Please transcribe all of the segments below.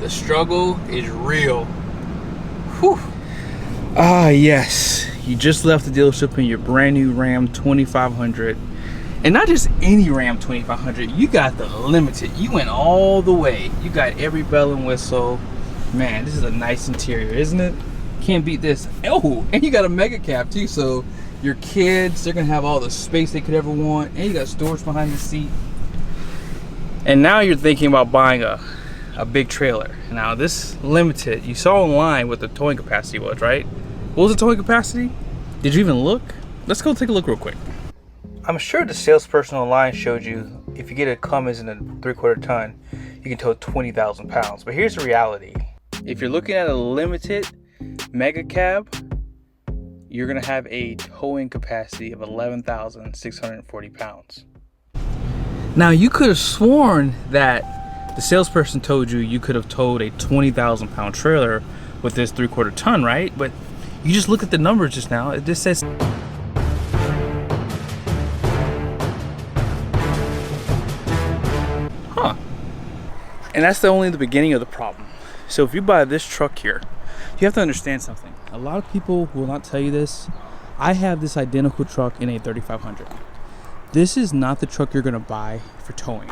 The struggle is real. Whew. Ah, yes. You just left the dealership in your brand new Ram 2500. And not just any Ram 2500, you got the Limited. You went all the way. You got every bell and whistle. Man, this is a nice interior, isn't it? Can't beat this. Oh, and you got a mega cab too, so your kids, they're gonna have all the space they could ever want, and you got storage behind the seat. And now you're thinking about buying a big trailer. Now this Limited, you saw online what the towing capacity was, right? What was the towing capacity? Did you even look? Let's go take a look real quick. I'm sure the salesperson online showed you if you get a Cummins in a 3/4 ton, you can tow 20,000 pounds. But here's the reality. If you're looking at a Limited mega cab, you're gonna have a towing capacity of 11,640 pounds. Now you could have sworn that the salesperson told you could have towed a 20,000 pound trailer with this 3/4 ton, right? But you just look at the numbers just now. It just says and that's only the beginning of the problem. So if you buy this truck here, you have to understand something. A lot of people will not tell you this. I have this identical truck in a 3500. This is not the truck you're gonna buy for towing.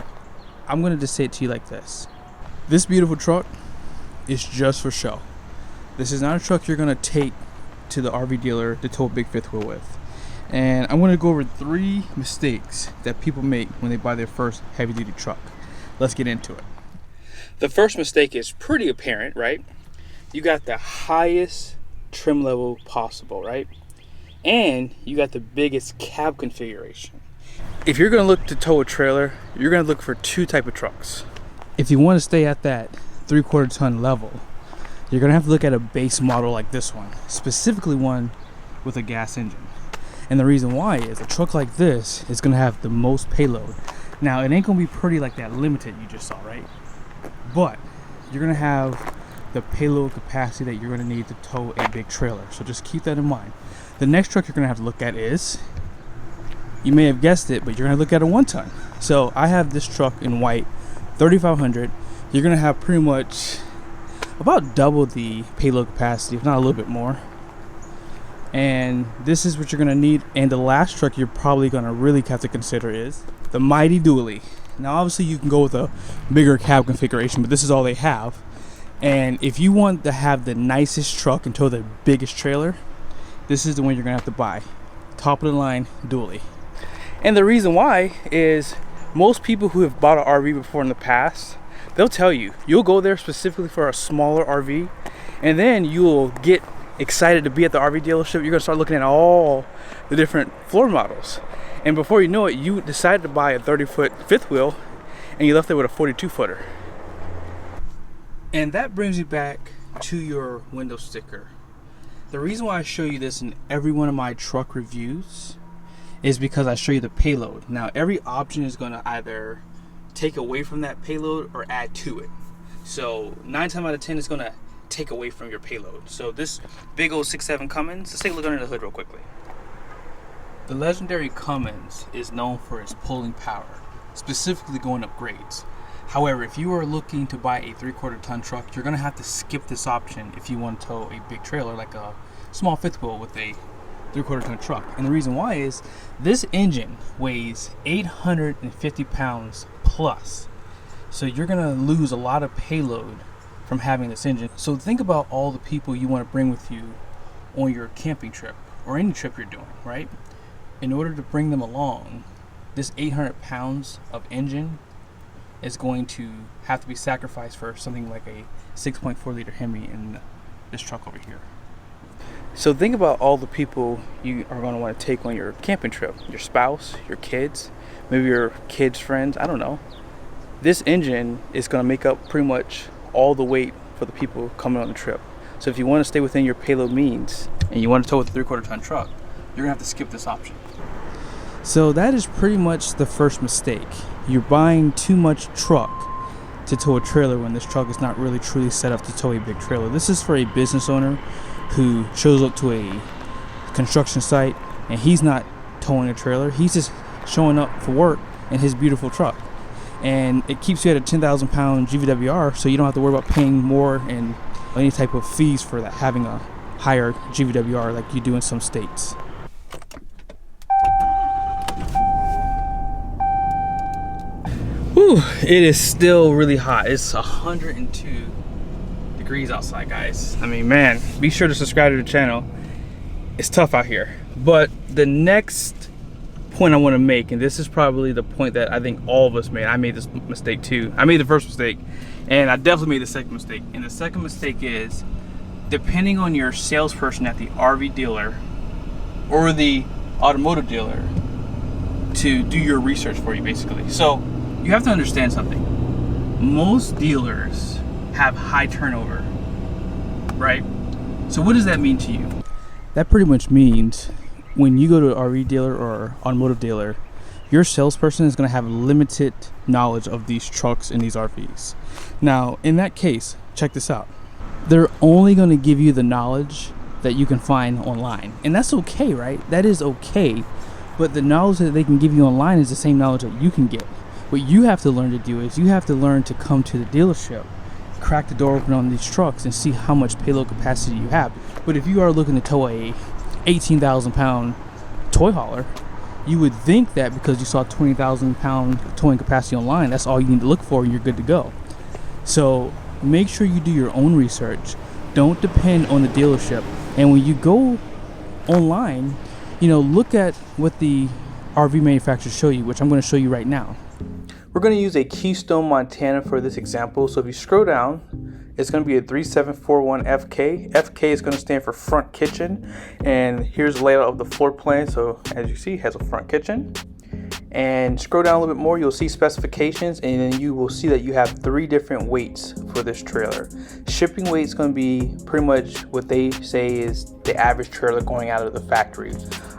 I'm gonna just say it to you like this. This beautiful truck is just for show. This is not a truck you're gonna take to the RV dealer to tow a big fifth wheel with. And I'm gonna go over 3 mistakes that people make when they buy their first heavy duty truck. Let's get into it. The first mistake is pretty apparent, right? You got the highest trim level possible, right? And you got the biggest cab configuration. If you're gonna look to tow a trailer, you're gonna look for 2 type of trucks. If you wanna stay at that 3/4 ton level, you're gonna have to look at a base model like this one, specifically one with a gas engine. And the reason why is a truck like this is gonna have the most payload. Now, it ain't gonna be pretty like that Limited you just saw, right? But you're gonna have the payload capacity that you're gonna need to tow a big trailer. So just keep that in mind. The next truck you're gonna have to look at is, you may have guessed it, but you're gonna look at a 1 ton. So I have this truck in white, 3500. You're gonna have pretty much about double the payload capacity, if not a little bit more. And this is what you're gonna need. And the last truck you're probably gonna really have to consider is the mighty dually. Now obviously you can go with a bigger cab configuration, but this is all they have. And if you want to have the nicest truck and tow the biggest trailer, this is the one you're gonna have to buy. Top of the line dually. And the reason why is most people who have bought an RV before in the past, they'll tell you, you'll go there specifically for a smaller RV, and then you'll get excited to be at the RV dealership. You're gonna start looking at all the different floor models. And before you know it, you decided to buy a 30-foot fifth wheel, and you left there with a 42-footer. And that brings me back to your window sticker. The reason why I show you this in every one of my truck reviews is because I show you the payload. Now, every option is gonna either take away from that payload or add to it. So 9 times out of 10 is gonna take away from your payload. So this big old 6.7 Cummins, let's take a look under the hood real quickly. The legendary Cummins is known for its pulling power, specifically going up grades. However, if you are looking to buy a 3/4 ton truck, you're gonna have to skip this option if you want to tow a big trailer like a small fifth wheel with a 3/4 ton truck. And the reason why is this engine weighs 850 pounds plus. So you're gonna lose a lot of payload from having this engine. So think about all the people you want to bring with you on your camping trip or any trip you're doing, right? In order to bring them along, this 800 pounds of engine is going to have to be sacrificed for something like a 6.4 liter Hemi in this truck over here. So think about all the people you are going to want to take on your camping trip. Your spouse, your kids, maybe your kids' friends, I don't know. This engine is going to make up pretty much all the weight for the people coming on the trip. So if you want to stay within your payload means and you want to tow with a 3/4 ton truck, you're going to have to skip this option. So that is pretty much the first mistake. You're buying too much truck to tow a trailer when this truck is not really truly set up to tow a big trailer. This is for a business owner who shows up to a construction site and he's not towing a trailer. He's just showing up for work in his beautiful truck. and it keeps you at a 10,000 pound GVWR, so you don't have to worry about paying more and any type of fees for that, having a higher GVWR like you do in some states. Whew, it is still really hot. It's 102 degrees outside, guys. I mean, man, be sure to subscribe to the channel. It's tough out here. But the next point I want to make, and this is probably the point that I think all of us made. I made this mistake too. I made the first mistake, and I definitely made the second mistake. And the second mistake is, depending on your salesperson at the RV dealer or the automotive dealer to do your research for you, basically. So you have to understand something. Most dealers have high turnover, right? So what does that mean to you? That pretty much means when you go to an RV dealer or automotive dealer, your salesperson is going to have limited knowledge of these trucks and these RVs. Now, in that case, check this out. They're only going to give you the knowledge that you can find online. And that's okay, right? That is okay. But the knowledge that they can give you online is the same knowledge that you can get. What you have to learn to do is you have to learn to come to the dealership, crack the door open on these trucks, and see how much payload capacity you have. But if you are looking to tow a 18,000 pound toy hauler, you would think that because you saw 20,000 pound towing capacity online, that's all you need to look for and you're good to go. So make sure you do your own research. Don't depend on the dealership. And when you go online, look at what the RV manufacturers show you, which I'm going to show you right now. We're going to use a Keystone Montana for this example. So if you scroll down, it's going to be a 3741 FK. FK is going to stand for front kitchen. And here's the layout of the floor plan. So as you see, it has a front kitchen. And scroll down a little bit more, you'll see specifications, and then you will see that you have 3 different weights for this trailer. Shipping weight is going to be pretty much what they say is the average trailer going out of the factory.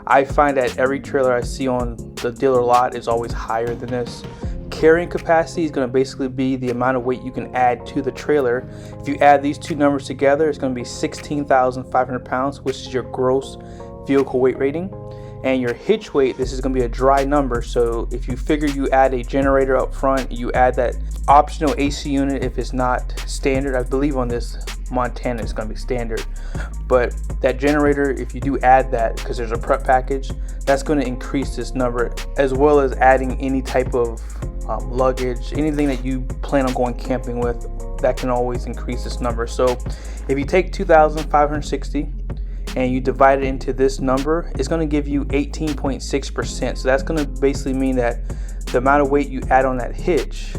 I find that every trailer I see on the dealer lot is always higher than this. Carrying capacity is going to basically be the amount of weight you can add to the trailer. If you add these two numbers together, it's going to be 16,500 pounds, which is your gross vehicle weight rating. And your hitch weight, this is going to be a dry number. So if you figure you add a generator up front, you add that optional AC unit if it's not standard. I believe on this Montana it's going to be standard. But that generator, if you do add that, because there's a prep package, that's going to increase this number, as well as adding any type of luggage, anything that you plan on going camping with, that can always increase this number. So if you take 2,560 and you divide it into this number, it's going to give you 18.6%. So that's going to basically mean that the amount of weight you add on that hitch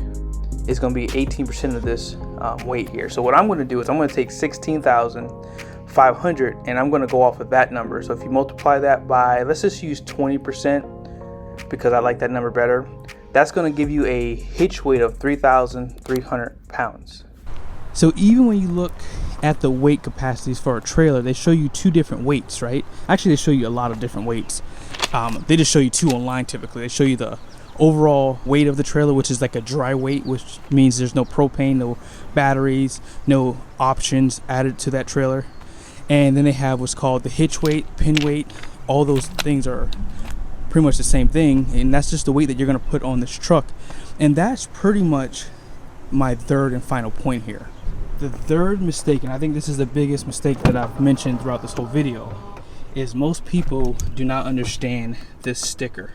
is going to be 18% of this weight here. So what I'm going to do is I'm going to take 16,500 and I'm going to go off of that number. So if you multiply that by, let's just use 20% because I like that number better. That's going to give you a hitch weight of 3,300 pounds. So even when you look at the weight capacities for a trailer, they show you 2 different weights, right? Actually, they show you a lot of different weights. They just show you 2 online typically. They show you the overall weight of the trailer, which is like a dry weight, which means there's no propane, no batteries, no options added to that trailer. And then they have what's called the hitch weight, pin weight. All those things are pretty much the same thing, and that's just the weight that you're going to put on this truck. And that's pretty much my third and final point here. The third mistake, and I think this is the biggest mistake that I've mentioned throughout this whole video, is most people do not understand this sticker.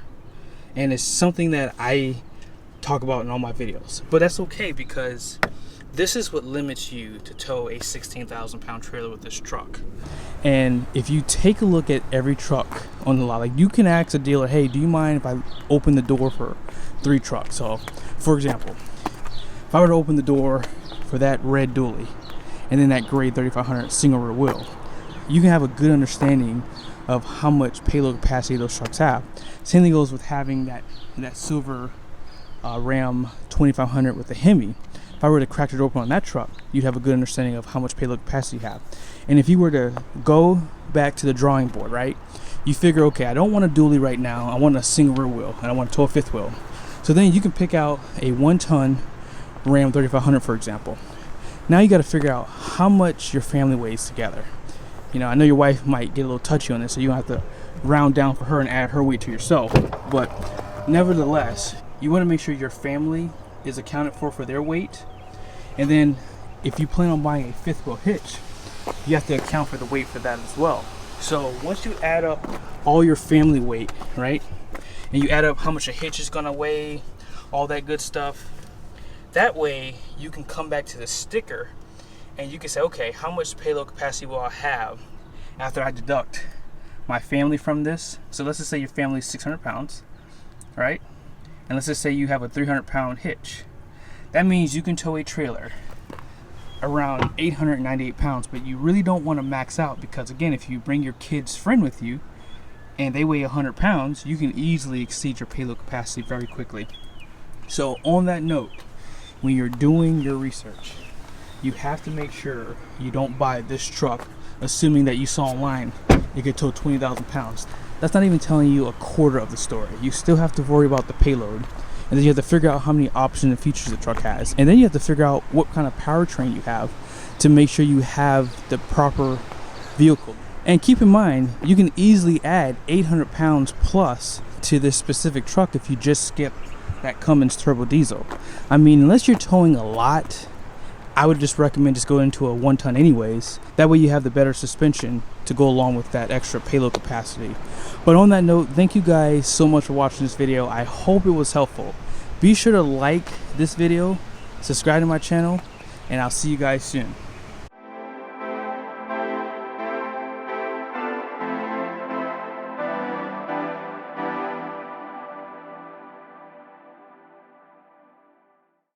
And it's something that I talk about in all my videos, but that's okay, because this is what limits you to tow a 16,000 pound trailer with this truck. And if you take a look at every truck on the lot, like you can ask a dealer, hey, do you mind if I open the door for 3 trucks? So for example, if I were to open the door for that red dually and then that gray 3500 single rear wheel, you can have a good understanding of how much payload capacity those trucks have. Same thing goes with having that silver Ram 2500 with the Hemi. If I were to crack the door open on that truck, you'd have a good understanding of how much payload capacity you have. And if you were to go back to the drawing board, right, you figure, okay, I don't want a dually right now. I want a single rear wheel, and I want to tow a 5th wheel. So then you can pick out a 1-ton Ram 3500, for example. Now you got to figure out how much your family weighs together. I know your wife might get a little touchy on this, so you don't have to round down for her and add her weight to yourself. But nevertheless, you want to make sure your family is accounted for their weight. And then if you plan on buying a fifth wheel hitch, you have to account for the weight for that as well. So once you add up all your family weight, right, and you add up how much a hitch is gonna weigh, all that good stuff, that way you can come back to the sticker and you can say, okay, how much payload capacity will I have after I deduct my family from this? So let's just say your family is 600 pounds, right? And let's just say you have a 300-pound hitch. That means you can tow a trailer around 898 pounds, but you really don't want to max out, because again, if you bring your kid's friend with you and they weigh 100 pounds, you can easily exceed your payload capacity very quickly. So on that note, when you're doing your research, you have to make sure you don't buy this truck assuming that you saw online it could tow 20,000 pounds. That's not even telling you a quarter of the story. You still have to worry about the payload, and then you have to figure out how many options and features the truck has, and then you have to figure out what kind of powertrain you have to make sure you have the proper vehicle. And keep in mind, you can easily add 800 pounds plus to this specific truck if you just skip that Cummins turbo diesel. I mean, unless you're towing a lot, I would just recommend just going into a 1-ton anyways. That way you have the better suspension to go along with that extra payload capacity. But on that note, thank you guys so much for watching this video. I hope it was helpful. Be sure to like this video, subscribe to my channel, and I'll see you guys soon.